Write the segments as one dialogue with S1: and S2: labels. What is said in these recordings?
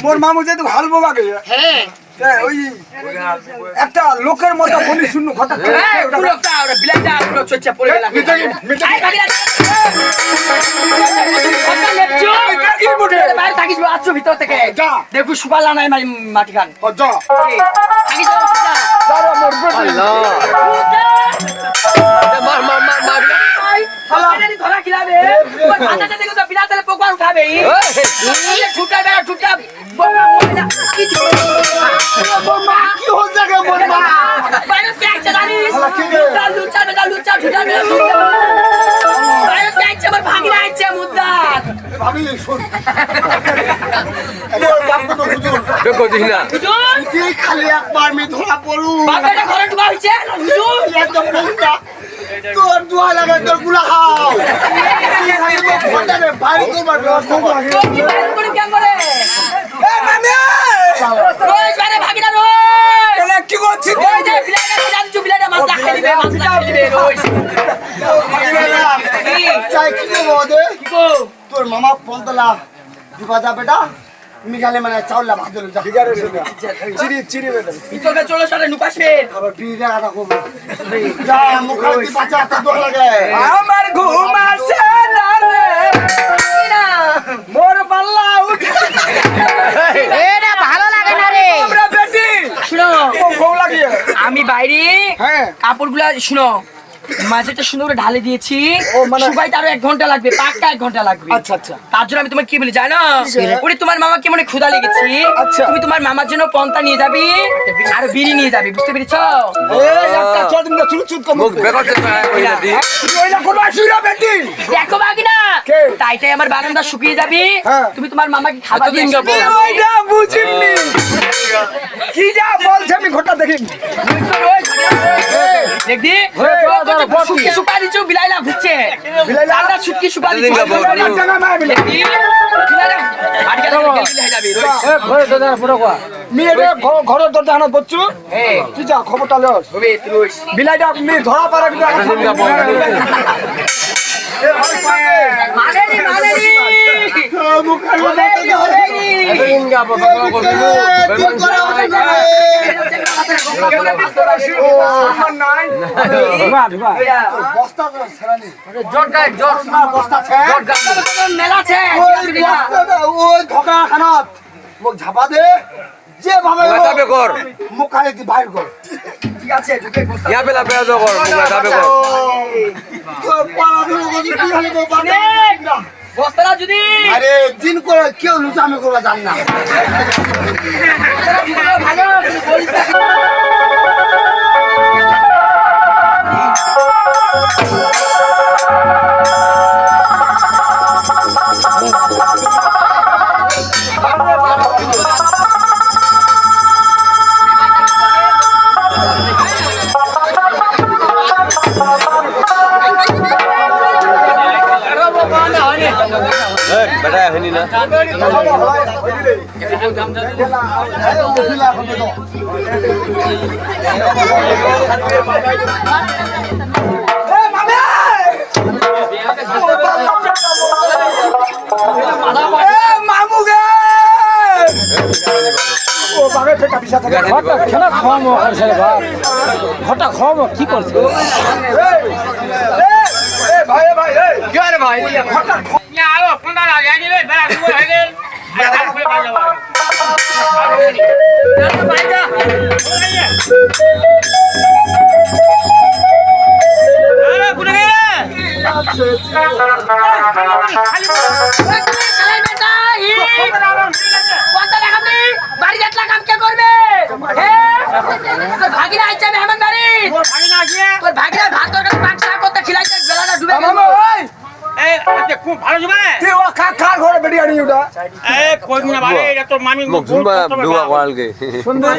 S1: মোর মামু যেহেতু ভালো বাবাকে ওই একটা লোকের মতো বলি শুনু হঠাৎ
S2: ভিতর থেকে দেখু সুপালা নাই মাটি খান ধরা খিলাবে বিনা তেলে পোকা উঠাবে ছুটা ছুটা
S1: কি হচ্ছে
S2: ভাগিনা আইছে মুদ্দা
S1: ভাবি শুন খালি একবার আমি ধরা পড়ু
S2: ঘরে ঢুকা হয়েছে
S1: তোর দোয়া লাগে তোর গুলা খাও বাইরে করবার ব্যবস্থা কি করছিস তোর মামা পন্তলা দিবা যা বেটা মিগালে মানে চাউলা ভাজল যা ফিগারে চিড়ি চিড়ি বেটা
S2: ভিতরে চলো সাথে নুকাশে
S1: আবার বিড়ি দেখা করব যা মুখে দি বাঁচা তো দোয়া লাগে
S2: আমার ঘুম আসে না রে মোর পাল্লা উঠে এটা ভালো লাগে না রে আমরা বেটি শুনো
S1: বউ লাগিয়ে
S2: আমি বাইরে
S1: হ্যাঁ
S2: কাপড়গুলা শুনো মাঝেটা সুন্দর করে ঢালে দিয়েছি শুকাইতে আরো 1 ঘন্টা লাগবে পাক্কা 1 ঘন্টা লাগবে
S1: আচ্ছা আচ্ছা
S2: তার জন্য আমি তোমাকে কি বলি জানো ওরে তোমার মামাকে মনে ক্ষুধা লেগেছে তুমি তোমার মামার জন্য পন্তা নিয়ে যাবি আর বিড়ি নিয়ে যাবি বুঝতে পেরেছো
S1: এই একটা চদিন না চুল কম মুখ বেকতে কইরা দি ওইলা কোন আসিরা বেটি
S2: দেখো বাগিনা তাইটাই আমার বারান্দা শুকিয়ে যাবে তুমি তোমার মামাকে খাবার দিয়ে যাবে
S1: ওইটা বুঝিনি কি যা বলছ আমি ঘটা দেখি
S2: দেখদি শুকি সুপারি চু বিলাইলা ঘুরছে বিলাইলা শুকি সুপারি ঘরের দরজা হানা বচ্চু তুই যা খবরটা লস বিলাইটা ধরা পারে ঝাপা দে যে ভাবে মুখ খালি বাইর কর ঠিক আছে বস্তারা যদি আরে দিন করে কেউ লুচামি করবা জান না ভালো
S3: बेटा है नहीं ना
S1: মামু গে ও বাগে ফেটা পিছা থাকে ঘটা খেলা খাওয়া করছে রে বাপ ঘটা খাওয়া কি করছে এ ভাই ভাই এ কি আরে ভাই ঘটা
S4: Ya, lo, ponda la ya ni ve, para que voy a ver. Ya, fue para allá. Ya, vaya. আরে কোনে রে
S2: শালাই বেটা ই কত টাকা নি বাড়ি যাত লাগাম কে করবে তোর ভাগিনা আইছে মেহমান বাড়ি
S4: তোর ভাগিনা আছে
S2: তোর ভাগিনা ভাত তরকারি পাক শাক করতে খিলাইতে বেলাটা ডুবে গেল
S1: ওই
S4: এ আচ্ছা খুব ভালো যাবে
S1: তুই ও কার ঘরে বেরিয়ে আনি ওটা
S4: এ কই না ভাই এটা তোর মামি
S3: मुख झुंबा दुआ कॉल के
S1: সুন্দর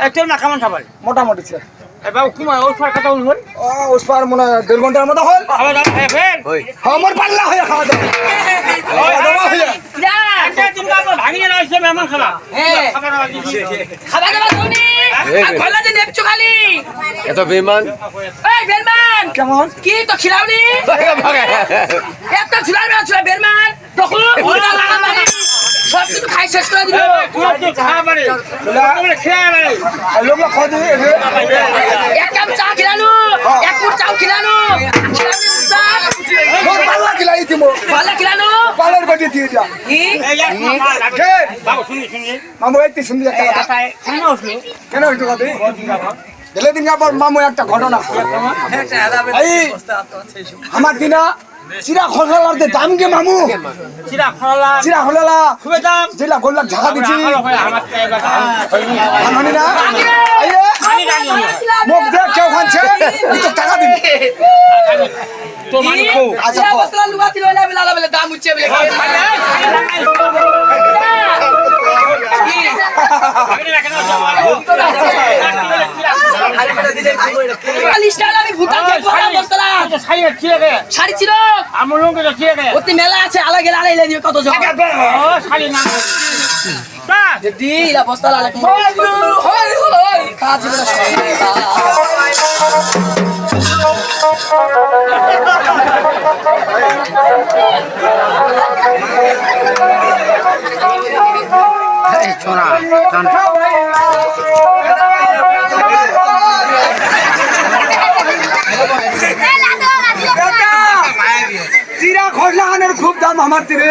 S4: একদম না খামান খাবার
S1: মোটামুটি স্যার
S4: এ বাবু কুমা ওর ফার কথা বলুন
S1: ও উস পার মনে 1.5 ঘন্টার মতো হল
S4: খাওয়া দাওয়া হয়ে ফের
S3: ओए
S1: আমার পাল্লা হয়ে খাওয়া দাওয়া
S2: না
S4: আচ্ছা তুমি আপনার ভাগিনা রইছে মেহমান খাবা খাবার দিছি
S2: খাবার দাবার শুনি আর গলা যে নেপচু খালি
S3: এত বেমান
S2: এই বেরমান
S1: কেমন
S2: কি তো খিলাওনি এত ছিলার না ছিল বেরমান তখন ওটা লাগা মানে খাই শেষ করে দিল
S1: লোকরা খাওয়া
S2: এক কাপ চা খিলানো এক ফুট চাউ খিলানো
S1: পাল্লা খিলাই দিমো
S2: পালা খিলানো
S1: পালার বাড়ি দিয়ে যা
S2: কি
S1: মামু একটু শুনবি একটা কথা কেন একটু কথা দিলে দিন আবার মামু একটা ঘটনা এই আমার দিনা চিরা খোলার যে দাম কে মামু চিরা খোলা যেটা গোল্লার ঝাঁকা দিচ্ছি জানি না মুখ দেখ কেউ খাচ্ছে তো টাকা দিবি আচ্ছা
S2: বসলা লুগাতি লইলা বেলা বেলা দাম উঠছে বলে আমি ভুটান থেকে বড় বসলা শাড়ি ছিল ওতে মেলা আছে আলাদা গেলে আলাদা দিও কত জন দিদি ইলা বস্তা আলাদা হয় হয় কাজ বড়
S1: চিরা খোলা আনের খুব দাম আমার তীরে